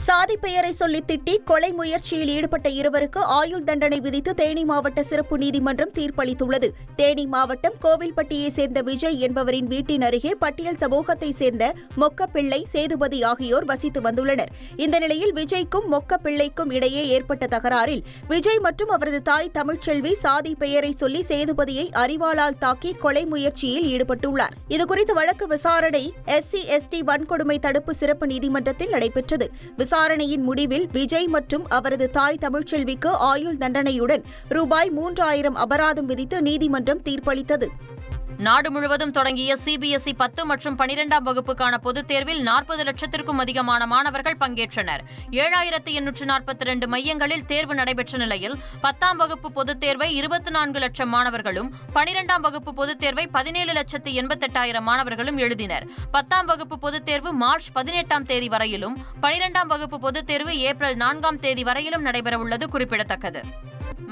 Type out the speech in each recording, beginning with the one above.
சாதி பெயரை சொல்லி திட்டி கொலை முயற்சியில் ஈடுபட்ட இருவருக்கு ஆயுள் தண்டனை விதித்து தேனி மாவட்ட சிறப்பு நீதிமன்றம் தீர்ப்பளித்துள்ளது. தேனி மாவட்டம் கோவில்பட்டியைச் சேர்ந்த விஜய் என்பவரின் வீட்டின் அருகே பட்டியல் சமூகத்தைச் சேர்ந்த மொக்கப்பிள்ளை, சேதுபதி ஆகியோர் வசித்து வந்துள்ளனர். இந்த நிலையில் விஜய்க்கும் மொக்கப்பிள்ளைக்கும் இடையே ஏற்பட்ட தகராறில் விஜய் மற்றும் அவரது தாய் தமிழ்ச்செல்வி சாதி பெயரை சொல்லி சேதுபதியை அரிவாளால் தாக்கி கொலை முயற்சியில் ஈடுபட்டுள்ளார். இதுகுறித்து வழக்கு விசாரணை SC/ST வன்கொடுமை தடுப்பு சிறப்பு நீதிமன்றத்தில் நடைபெற்றது. விசாரணையின் முடிவில் விஜய் மற்றும் அவரது தாய் தமிழ்ச்செல்விக்கு ஆயுள் தண்டனையுடன் ரூபாய் 3000 அபராதம் விதித்து நீதிமன்றம் தீர்ப்பளித்தது. நாடு முழுவதும் தொடங்கிய CBSE 10 மற்றும் 12ஆம் வகுப்புக்கான பொதுத் தேர்வில் 40 லட்சத்திற்கும் அதிகமான மாணவர்கள் பங்கேற்றனர். 7842 மையங்களில் தேர்வு நடைபெற்ற நிலையில் 10ஆம் வகுப்பு பொதுத் தேர்வை 24 லட்சம் மாணவர்களும் 12ஆம் வகுப்பு பொதுத் தேர்வை 17,88,000 மாணவர்களும் எழுதினர். 10ஆம் வகுப்பு பொதுத் தேர்வு மார்ச் 18ஆம் தேதி வரையிலும் 12ஆம் வகுப்பு பொதுத் தேர்வு ஏப்ரல் 4ஆம் தேதி வரையிலும் நடைபெறவுள்ளது குறிப்பிடத்தக்கது.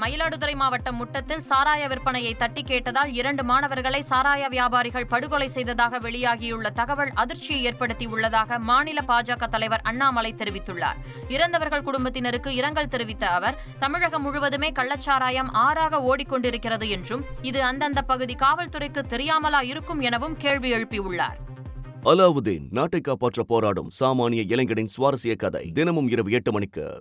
மயிலாடுதுறை மாவட்டம் முட்டத்தில் சாராய விற்பனையை தட்டி கேட்டதால் 2 மாணவர்களை சாராய வியாபாரிகள் படுகொலை செய்ததாக வெளியாகியுள்ள தகவல் அதிர்ச்சியை ஏற்படுத்தியுள்ளதாக மாநில பாஜக தலைவர் அண்ணாமலை தெரிவித்துள்ளார். இறந்தவர்கள் குடும்பத்தினருக்கு இரங்கல் தெரிவித்த அவர், தமிழகம் முழுவதுமே கள்ளச்சாராயம் ஆறாக ஓடிக்கொண்டிருக்கிறது என்றும் இது அந்தந்த பகுதி காவல்துறைக்கு தெரியாமலா இருக்கும் எனவும் கேள்வி எழுப்பியுள்ளார். அலாவுதீன் நாட்டை காப்பாற்ற போராடும் சாமானிய இளைஞனின் சுவாரஸ்ய கதை தினமும் இரவு 8 மணிக்கு